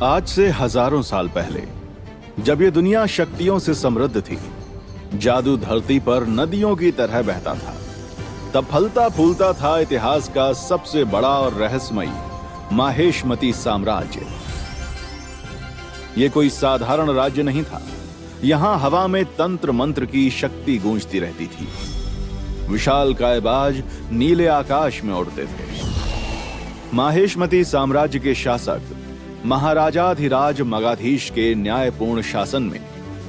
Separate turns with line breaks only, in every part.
आज से हजारों साल पहले, जब ये दुनिया शक्तियों से समृद्ध थी, जादू धरती पर नदियों की तरह बहता था, तब फलता फूलता था इतिहास का सबसे बड़ा और रहस्यमयी माहेशमती साम्राज्य। ये कोई साधारण राज्य नहीं था। यहां हवा में तंत्र मंत्र की शक्ति गूंजती रहती थी। विशाल कायबाज नीले आकाश में उड़ते थे। माहेशमती साम्राज्य के शासक महाराजाधिराज मगाधीश के न्यायपूर्ण शासन में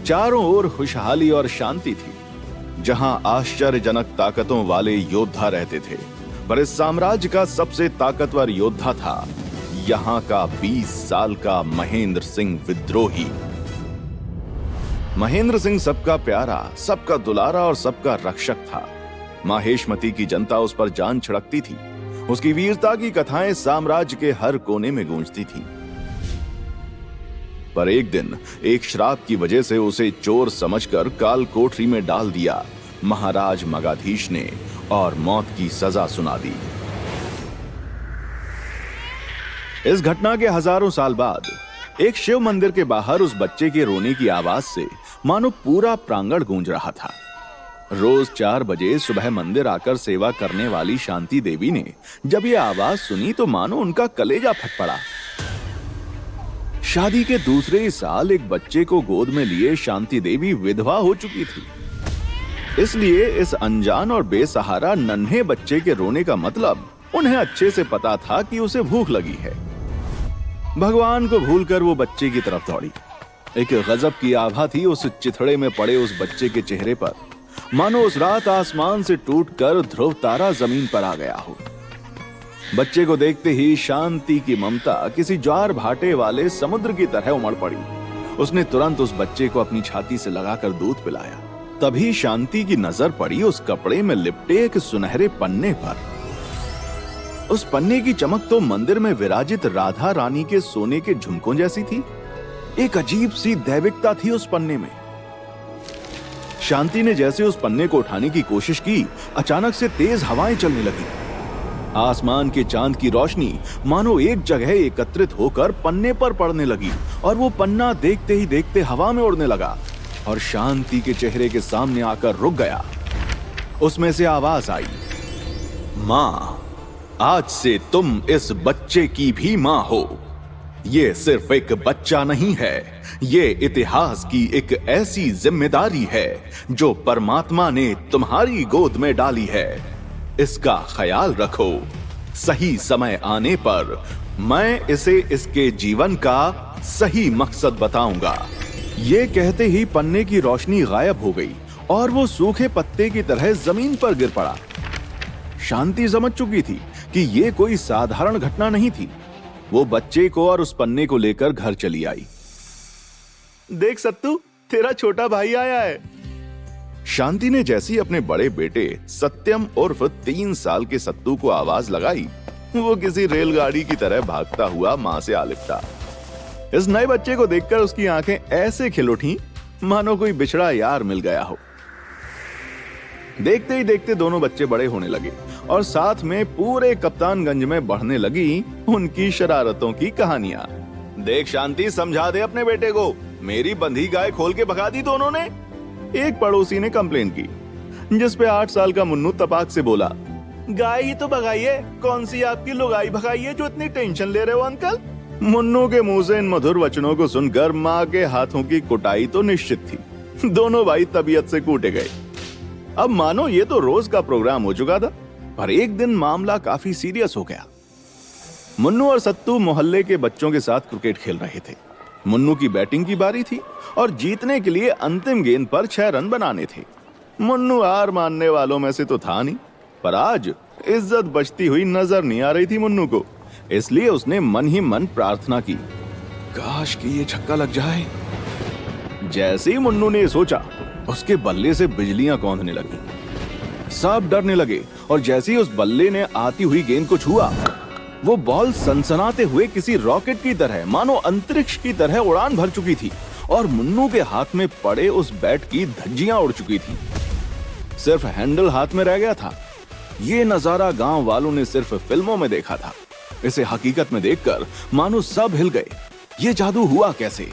चारों ओर खुशहाली और शांति थी। जहां आश्चर्यजनक ताकतों वाले योद्धा रहते थे, पर इस साम्राज्य का सबसे ताकतवर योद्धा था यहां का 20 साल का महेंद्र सिंह विद्रोही। महेंद्र सिंह सबका प्यारा, सबका दुलारा और सबका रक्षक था। माहेशमती की जनता उस पर जान छिड़कती थी। उसकी वीरता की कथाएं साम्राज्य के हर कोने में गूंजती थीं। पर एक दिन एक श्राप की वजह से उसे चोर समझकर काल कोठरी में डाल दिया महाराज मगाधीश ने और मौत की सजा सुना दी। इस घटना के हजारों साल बाद एक शिव मंदिर के बाहर उस बच्चे के रोने की आवाज से मानो पूरा प्रांगण गूंज रहा था। रोज 4 बजे सुबह मंदिर आकर सेवा करने वाली शांति देवी ने जब ये आवाज सुनी तो मानो उनका कलेजा फट पड़ा। शादी के दूसरे ही साल एक बच्चे को गोद में लिए शांति देवी विधवा हो चुकी थी। इसलिए इस अनजान और बेसहारा नन्हे बच्चे के रोने का मतलब उन्हें अच्छे से पता था कि उसे भूख लगी है। भगवान को भूलकर वो बच्चे की तरफ दौड़ी। एक गजब की आभा थी उस चिथड़े में पड़े उस बच्चे के चेहरे पर, मानो उस रात आसमान से टूटकर ध्रुव तारा जमीन पर आ गया हो। बच्चे को देखते ही शांति की ममता किसी ज्वार भाटे वाले समुद्र की तरह उमड़ पड़ी। उसने तुरंत उस बच्चे को अपनी छाती से लगाकर दूध पिलाया। तभी शांति की नजर पड़ी उस कपड़े में लिपटे एक सुनहरे पन्ने पर। उस पन्ने की चमक तो मंदिर में विराजित राधा रानी के सोने के झुमकों जैसी थी। एक अजीब सी दैविकता थी उस पन्ने में। शांति ने जैसे उस पन्ने को उठाने की कोशिश की, अचानक से तेज हवाएं चलने लगी। आसमान के चांद की रोशनी मानो एक जगह एकत्रित होकर पन्ने पर पड़ने लगी और वो पन्ना देखते ही देखते हवा में उड़ने लगा और शांति के चेहरे के सामने आकर रुक गया। उसमें से आवाज आई, मां, आज से तुम इस बच्चे की भी मां हो। ये सिर्फ एक बच्चा नहीं है, ये इतिहास की एक ऐसी जिम्मेदारी है जो परमात्मा ने तुम्हारी गोद में डाली है। इसका ख्याल रखो। सही समय आने पर मैं इसे इसके जीवन का सही मकसद बताऊंगा। ये कहते ही पन्ने की रोशनी गायब हो गई और वो सूखे पत्ते की तरह जमीन पर गिर पड़ा। शांति समझ चुकी थी कि ये कोई साधारण घटना नहीं थी। वो बच्चे को और उस पन्ने को लेकर घर चली आई। देख सत्तू, तेरा छोटा भाई आया है। शांति ने जैसी अपने बड़े बेटे सत्यम उर्फ 3 साल के सत्तू को आवाज लगाई, वो किसी रेलगाड़ी की तरह भागता हुआ मां से आ लिपटा। इस नए बच्चे को देखकर उसकी आंखें ऐसे खिल उठी मानो कोई बिछड़ा यार मिल गया हो। देखते ही देखते दोनों बच्चे बड़े होने लगे और साथ में पूरे कप्तानगंज में बढ़ने लगी उनकी शरारतों की कहानियां। देख शांति, समझा दे अपने बेटे को, मेरी बंधी गाय खोल के भगा दी दोनों ने। एक पड़ोसी ने कंप्लेन की, जिस पे 8 साल का मुन्नू तपाक से बोला, गाय ही तो भगाइए, कौन सी आपकी लुगाई भगाई है जो इतनी टेंशन ले रहे हो अंकल। मुन्नू के मुंह से इन मधुर वचनों को सुनकर माँ के हाथों की कुटाई तो निश्चित थी। दोनों भाई तबीयत से कूटे गए। अब मानो ये तो रोज का प्रोग्राम हो चुका था, पर एक दिन मामला काफी सीरियस हो गया। मुन्नू और सत्तू मोहल्ले के बच्चों के साथ क्रिकेट खेल रहे थे। मुन्नू की बैटिंग की बारी थी और जीतने के लिए अंतिम गेंद पर 6 रन बनाने थे। मुन्नू हार मानने वालों में से तो था नहीं, पर आज इज्जत बचती हुई नजर नहीं आ रही थी मुन्नू को। इसलिए उसने मन ही मन प्रार्थना की, काश कि ये छक्का लग जाए। जैसे ही मुन्नू ने सोचा, उसके बल्ले से बिजलियां कौंधने लगी। सब डरने लगे और जैसे ही उस बल्ले ने आती हुई गेंद को छुआ, वो बॉल सनसनाते हुए किसी रॉकेट की तरह मानो अंतरिक्ष की तरह उड़ान भर चुकी थी और मुन्नू के हाथ में पड़े उस बैट की धज्जियां उड़ चुकी थी। सिर्फ हैंडल हाथ में रह गया था। ये नजारा गांव वालों ने सिर्फ फिल्मों में देखा था। इसे हकीकत में देखकर मानो सब हिल गए। ये जादू हुआ कैसे?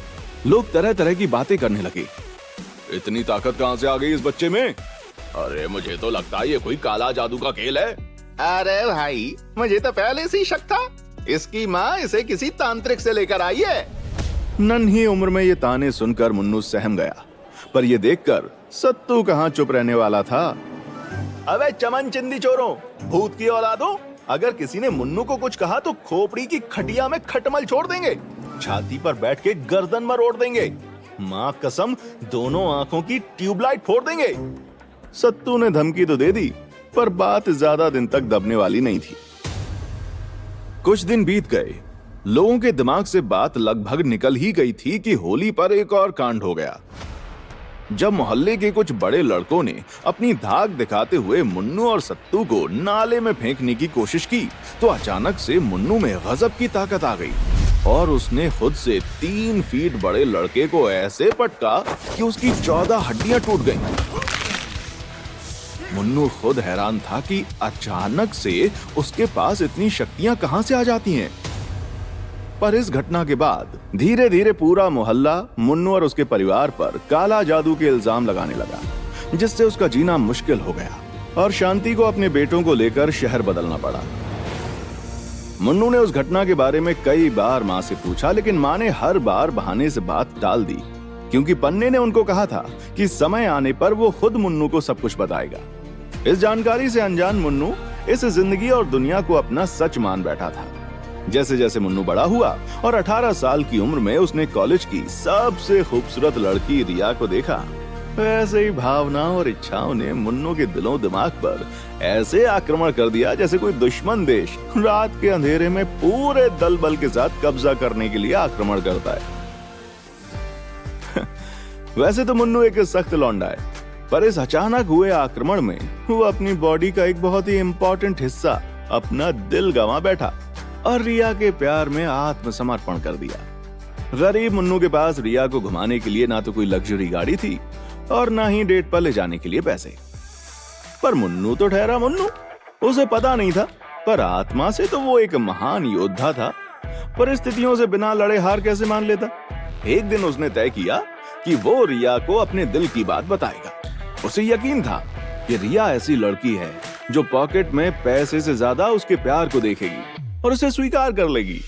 लोग तरह तरह की बातें करने लगे। इतनी ताकत कहां से आ गई इस बच्चे में? अरे मुझे तो लगता है ये कोई काला जादू का खेल है। अरे भाई, मुझे तो पहले से ही शक था। इसकी माँ इसे किसी तांत्रिक से लेकर आई है। नन्ही उम्र में ये ताने सुनकर मुन्नू सहम गया, पर ये देखकर सत्तू कहाँ चुप रहने वाला था। अबे चमन चिंदी चोरों, भूत की औलादों, अगर किसी ने मुन्नू को कुछ कहा तो खोपड़ी की खटिया में खटमल छोड़ देंगे, छाती पर बैठ के गर्दन मरोड़ देंगे, माँ कसम दोनों आंखों की ट्यूबलाइट फोड़ देंगे। सत्तू ने धमकी तो दे दी, पर बात ज्यादा दिन तक दबने वाली नहीं थी। कुछ दिन बीत गए। लोगों के दिमाग से बात लगभग निकल ही गई थी कि होली पर एक और कांड हो गया। जब मोहल्ले के कुछ बड़े लड़कों ने अपनी धाक दिखाते हुए मुन्नू और सत्तू को नाले में फेंकने की कोशिश की, तो अचानक से मुन्नू में गजब की ताकत आ गई और उसने खुद से 3 फीट बड़े लड़के को ऐसे पटका कि उसकी 14 हड्डियां टूट गईं। मुन्नू खुद हैरान था कि अचानक से उसके पास इतनी शक्तियां कहां से आ जाती हैं। पर इस घटना के बाद धीरे धीरे पूरा मोहल्ला मुन्नू और उसके परिवार पर काला जादू के इल्जाम लगाने लगा, जिससे उसका जीना मुश्किल हो गया और शांति को अपने बेटों को लेकर शहर बदलना पड़ा। मुन्नू ने उस घटना के बारे में कई बार मां से पूछा, लेकिन मां ने हर बार बहाने से बात टाल दी, क्योंकि पन्ने ने उनको कहा था कि समय आने पर वो खुद मुन्नू को सब कुछ बताएगा। इस जानकारी से अनजान मुन्नू इस जिंदगी और दुनिया को अपना सच मान बैठा था। जैसे जैसे मुन्नू बड़ा हुआ और 18 साल की उम्र में उसने कॉलेज की सबसे खूबसूरत लड़की रिया को देखा, वैसे ही भावनाओं और इच्छाओं ने मुन्नू के दिलों दिमाग पर ऐसे आक्रमण कर दिया जैसे कोई दुश्मन देश रात के अंधेरे में पूरे दल बल के साथ कब्जा करने के लिए आक्रमण करता है। वैसे तो मुन्नू एक सख्त लौंडा है, पर इस अचानक हुए आक्रमण में वो अपनी बॉडी का एक बहुत ही इंपॉर्टेंट हिस्सा, अपना दिल गंवा बैठा और रिया के प्यार में आत्मसमर्पण कर दिया। गरीब मुन्नू के पास रिया को घुमाने के लिए ना तो कोई लग्जरी गाड़ी थी और ना ही डेट पर ले जाने के लिए पैसे। पर मुन्नू तो ठहरा मुन्नू, उसे पता नहीं था, पर आत्मा से तो वो एक महान योद्धा था। परिस्थितियों से बिना लड़े हार कैसे मान लेता। एक दिन उसने तय किया कि वो रिया को अपने दिल की बात बताएगा। उसे यकीन था कि रिया ऐसी लड़की है जो पॉकेट में पैसे से ज्यादा उसके प्यार को देखेगी और उसे स्वीकार कर लेगी।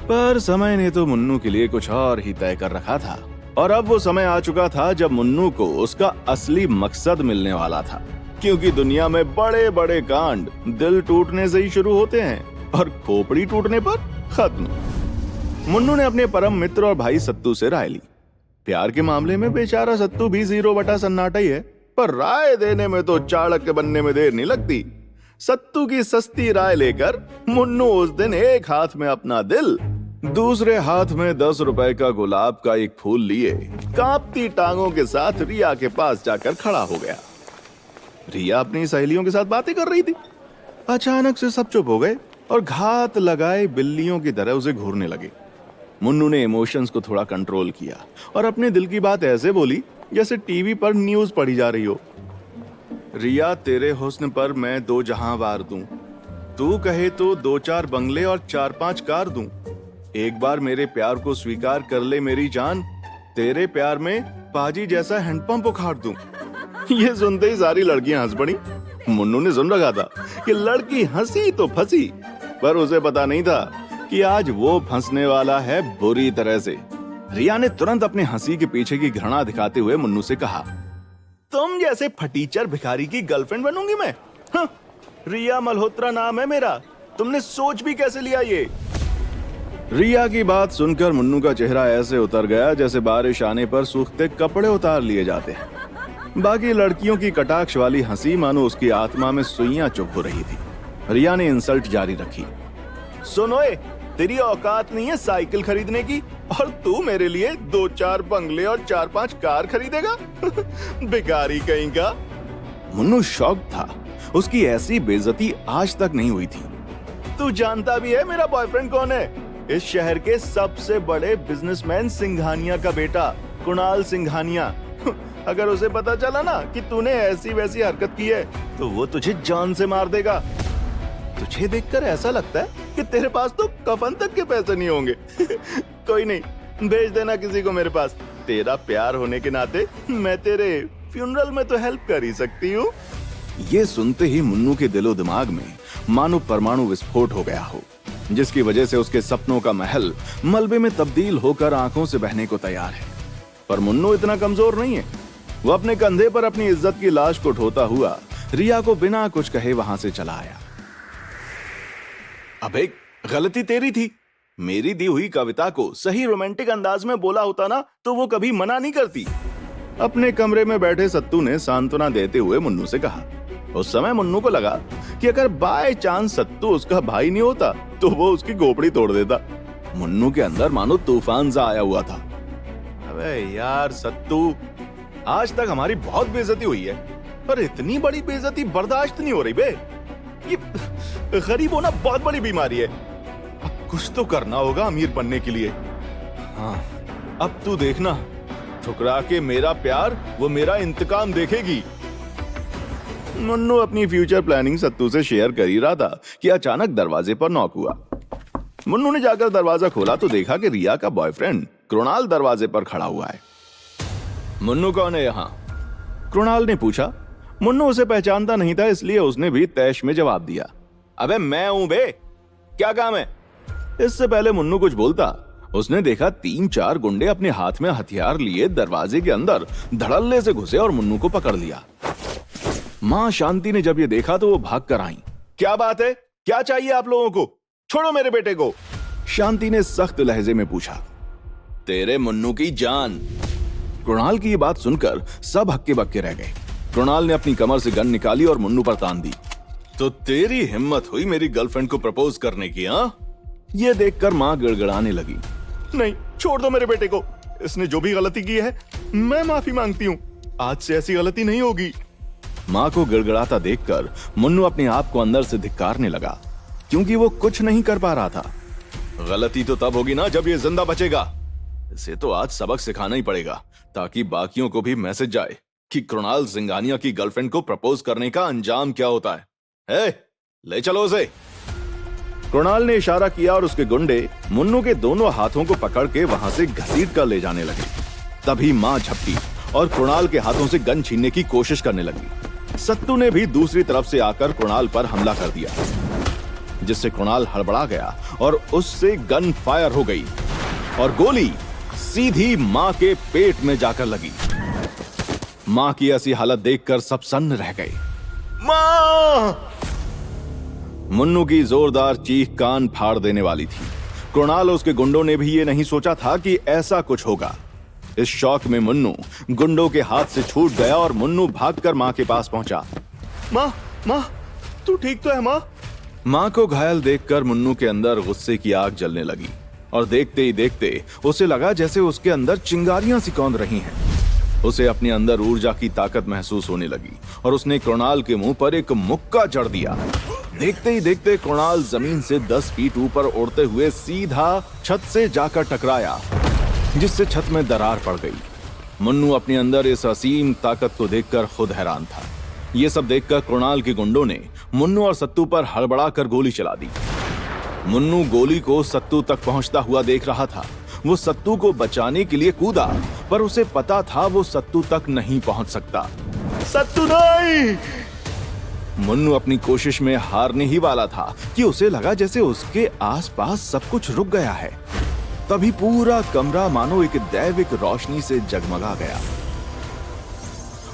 पर समय ने तो मुन्नू के लिए कुछ और ही तय कर रखा था और अब वो समय आ चुका था जब मुन्नू को उसका असली मकसद मिलने वाला था, क्योंकि दुनिया में बड़े बड़े कांड दिल टूटने से ही शुरू होते हैं और खोपड़ी टूटने पर खत्म। मुन्नू ने अपने परम मित्र और भाई सत्तू से राय ली। प्यार के मामले में बेचारा सत्तू भी 0 बटा सन्नाटा ही है, पर राय देने में तो चाणक्य बनने में देर नहीं लगती। सत्तू की सस्ती राय लेकर मुन्नू उस दिन एक हाथ में अपना दिल, दूसरे हाथ में 10 रुपए का गुलाब का एक फूल लिए कांपती टांगों के साथ रिया के पास जाकर खड़ा हो गया। रिया अपनी सहेलियों के साथ बातें कर रही थी। अचानक से सब चुप हो गए और घात लगाए बिल्लियों की तरह उसे घूरने लगे। मुन्नू ने इमोशंस को थोड़ा कंट्रोल किया और अपने दिल की बात ऐसे बोली जैसे टीवी पर न्यूज पढ़ी जा रही हो। रिया, तेरे हुस्न पर मैं 2 जहां वार दूं, तू कहे तो 2-4 बंगले और 4-5 कार दूं। एक बार मेरे प्यार को स्वीकार कर ले मेरी जान, तेरे प्यार में पाजी जैसा हैंडपंप उखाड़ दूं। ये सुनते ही सारी लड़कियां हंस पड़ी। मुन्नू ने सुन रखा था कि लड़की हंसी तो फंसी, पर उसे पता नहीं था कि आज वो फंसने वाला है बुरी तरह से। रिया ने तुरंत अपने हंसी के पीछे की घृणा दिखाते हुए मुन्नू से कहा, तुम जैसे फटीचर भिखारी की गर्लफ्रेंड बनूंगी मैं? हाँ, रिया मल्होत्रा नाम है मेरा, तुमने सोच भी कैसे लिया ये? रिया की बात सुनकर मुन्नू का चेहरा ऐसे उतर गया जैसे बारिश आने पर सूखते कपड़े उतार लिए जाते हैं। बाकी लड़कियों की कटाक्ष वाली हंसी मानो उसकी आत्मा में सुइयां चुभ हो रही थी। रिया ने इंसल्ट जारी रखी, सुनो, तेरी औकात नहीं है साइकिल खरीदने की और तू मेरे लिए 2-4 बंगले और 4-5 कार खरीदेगा? भिखारी कहीं का। मुन्नू शॉक था, उसकी ऐसी बेइज्जती आज तक नहीं हुई थी। तू जानता भी है मेरा बॉयफ्रेंड कौन है? इस शहर के सबसे बड़े बिजनेसमैन सिंघानिया का बेटा, कुणाल सिंघानिया। अगर उसे पता चला ना कि तूने ऐसी वैसी हरकत की है तो वो तुझे जान से मार देगा। तुझे देखकर ऐसा लगता है कि तेरे पास तो कफन तक के पैसे नहीं होंगे। कोई नहीं, भेज देना किसी को मेरे पास। तेरा प्यार होने के नाते मैं तेरे फ्यूनरल में तो हेल्प कर ही सकती हूँ। ये सुनते ही मुन्नू के दिलो दिमाग में मानो परमाणु विस्फोट हो गया हो, जिसकी वजह से उसके सपनों का महल मलबे में तब्दील होकर आंखों से बहने को तैयार है। पर मुन्नू इतना कमजोर नहीं है। वो अपने कंधे पर अपनी इज्जत की लाश को ढोता हुआ रिया को बिना कुछ कहे वहां से चला आया। अबे, गलती तेरी थी। मेरी दी हुई कविता को सही रोमांटिक अंदाज में बोला होता ना तो वो कभी मना नहीं करती। अपने कमरे में बैठे सत्तू ने सांत्वना देते हुए मुन्नू से कहा। उस समय मुन्नू को लगा कि अगर बाय चांस सत्तू उसका भाई नहीं होता तो वो उसकी खोपड़ी तोड़ देता। मुन्नू के अंदर मानो तूफान सा आया हुआ था। अबे यार सत्तू, आज तक हमारी बहुत बेइज्जती हुई है, पर इतनी बड़ी बेइज्जती बर्दाश्त नहीं हो रही बे। ये गरीब होना बहुत बड़ी बीमारी है। अब कुछ तो करना होगा अमीर बनने के लिए। हाँ, अब तू देखना, ठुकरा के मेरा प्यार वो मेरा इंतकाम देखेगी। मुन्नू अपनी फ्यूचर प्लानिंग सत्तू से शेयर कर ही रहा था कि अचानक दरवाजे पर नॉक हुआ। मुन्नू ने जाकर दरवाजा खोला तो देखा कि रिया का बॉयफ्रेंड कृणाल दरवाजे पर खड़ा हुआ है। मुन्नू कौन है यहाँ? कृणाल ने पूछा। मुन्नू उसे पहचानता नहीं था, इसलिए उसने भी तैश में जवाब दिया। अबे मैं हूं बे, क्या काम है? इससे पहले मुन्नू कुछ बोलता, उसने देखा 3-4 गुंडे अपने हाथ में हथियार लिए दरवाजे के अंदर धड़ल्ले से घुसे और मुन्नू को पकड़ लिया। मां शांति ने जब ये देखा तो वो भाग कर आई। क्या बात है, क्या चाहिए आप लोगों को? छोड़ो मेरे बेटे को। शांति ने सख्त लहजे में पूछा। तेरे मुन्नू की जान। कृणाल की ये बात सुनकर सब हक्के बक्के रह गए। कृणाल ने अपनी कमर से गन निकाली और मुन्नू पर तान दी। तो तेरी हिम्मत हुई मेरी गर्लफ्रेंड को प्रपोज करने की? हाँ, ये देखकर मां गिड़गिड़ाने लगी। नहीं, छोड़ दो मेरे बेटे को। इसने जो भी गलती की है मैं माफी मांगती हूँ। आज से ऐसी गलती नहीं होगी। मां को गिड़गिड़ाता देखकर मुन्नू अपने आप को अंदर से धिक्कारने लगा, क्योंकि वो कुछ नहीं कर पा रहा था। गलती तो तब होगी ना जब ये जिंदा बचेगा। इसे तो आज सबक सिखाना ही पड़ेगा, ताकि बाकियों को भी मैसेज जाए कि कृणाल सिंघानिया की गर्लफ्रेंड को प्रपोज करने का अंजाम क्या होता है। ले चलो उसे। कृणाल ने इशारा किया और उसके गुंडे मुन्नू के दोनों हाथों को पकड़ के वहां से घसीट कर ले जाने लगे। तभी मां झपटी और कृणाल के हाथों से गन छीनने की कोशिश करने लगी। सत्तू ने भी दूसरी तरफ से आकर कृणाल पर हमला कर दिया, जिससे कृणाल हड़बड़ा गया और उससे गन फायर हो गई और गोली सीधी मां के पेट में जाकर लगी। मां की ऐसी हालत देखकर सब सन्न रह गए। मां! मुन्नू की जोरदार चीख कान फाड़ देने वाली थी। कृणाल और उसके गुंडों ने भी ये नहीं सोचा था कि ऐसा कुछ होगा। इस शौक में मुन्नू गुंडों के हाथ से छूट गया और मुन्नू भागकर मां के पास पहुंचा। मां, तू ठीक तो है मां? मां को घायल देखकर मुन्नू के अंदर गुस्से की आग जलने लगी और देखते ही देखते उसे लगा जैसे उसके अंदर चिंगारियां सी कौंध रही हैं। उसे अपने अंदर ऊर्जा की ताकत महसूस होने लगी और उसने कृणाल के मुंह पर एक मुक्का जड़ दिया। देखते ही देखते कृणाल जमीन से 10 फीट ऊपर उड़ते हुए सीधा छत से जाकर टकराया, जिससे छत में दरार पड़ गई। मुन्नू अपने अंदर इस असीम ताकत को देखकर खुद हैरान था। ये सब देखकर कृणाल के गुंडों ने मुन्नू और सत्तू पर हड़बड़ा कर गोली चला दी। मुन्नू गोली को सत्तू तक पहुंचता हुआ देख रहा था। वो सत्तू को बचाने के लिए कूदा, पर उसे पता था वो सत्तू तक नहीं पहुंच सकता। सत्तू नहीं! मुन्नू अपनी कोशिश में हारने ही वाला था कि उसे लगा जैसे उसके आसपास सब कुछ रुक गया है। तभी पूरा कमरा मानो एक दैविक रोशनी से जगमगा गया।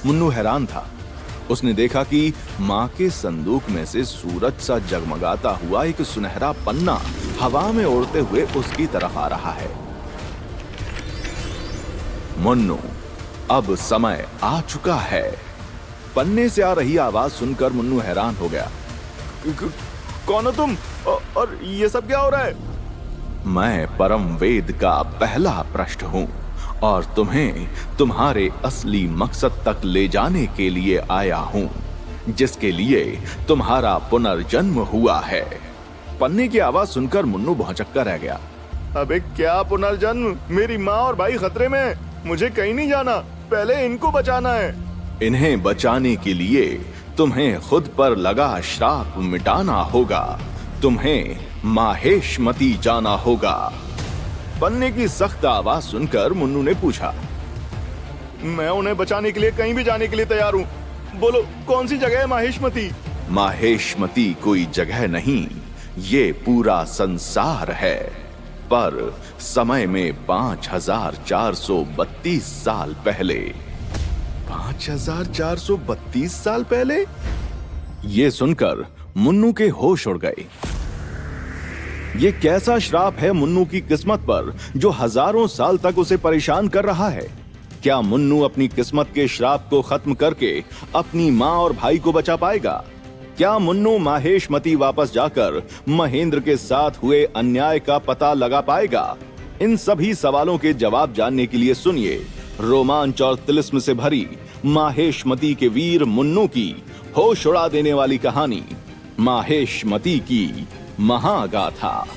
मुन्नू हैरान था। उसने देखा कि मां के संदूक में से सूरज सा जगमगाता हुआ एक सुनहरा पन्ना हवा में उड़ते हुए उसकी तरफ आ रहा है। मुन्नू, अब समय आ चुका है। पन्ने से आ रही आवाज सुनकर मुन्नू हैरान हो गया। कौन हो तुम और ये सब क्या हो रहा है? मैं परम वेद का पहला पृष्ठ हूं और तुम्हें तुम्हारे असली मकसद तक ले जाने के लिए आया हूं, जिसके लिए तुम्हारा पुनर्जन्म हुआ है। पन्ने की आवाज सुनकर मुन्नू भौचक्का रह गया। अबे क्या पुनर्जन्म? मेरी माँ और भाई खतरे में हैं। मुझे कहीं नहीं जाना, पहले इनको बचाना है। इन्हें बचाने के लिए तुम्हें खुद पर लगा श्राप मिटाना होगा। तुम्हें माहेशमती जाना होगा। पन्ने की सख्त आवाज सुनकर मुन्नू ने पूछा, मैं उन्हें बचाने के लिए कहीं भी जाने के लिए तैयार हूँ। बोलो कौन सी जगह है माहेशमती? माहेशमती कोई जगह नहीं, ये पूरा संसार है। पर समय में 5432 साल पहले। 5432 साल पहले? ये सुनकर मुन्नू के होश उड़ गए। ये कैसा श्राप है मुन्नू की किस्मत पर जो हजारों साल तक उसे परेशान कर रहा है? क्या मुन्नू अपनी किस्मत के श्राप को खत्म करके अपनी मां और भाई को बचा पाएगा? क्या मुन्नू माहेशमती वापस जाकर महेंद्र के साथ हुए अन्याय का पता लगा पाएगा? इन सभी सवालों के जवाब जानने के लिए सुनिए रोमांच और तिलिस्म से भरी माहेशमती के वीर मुन्नू की होश उड़ा देने वाली कहानी, माहेशमती की महागाथा।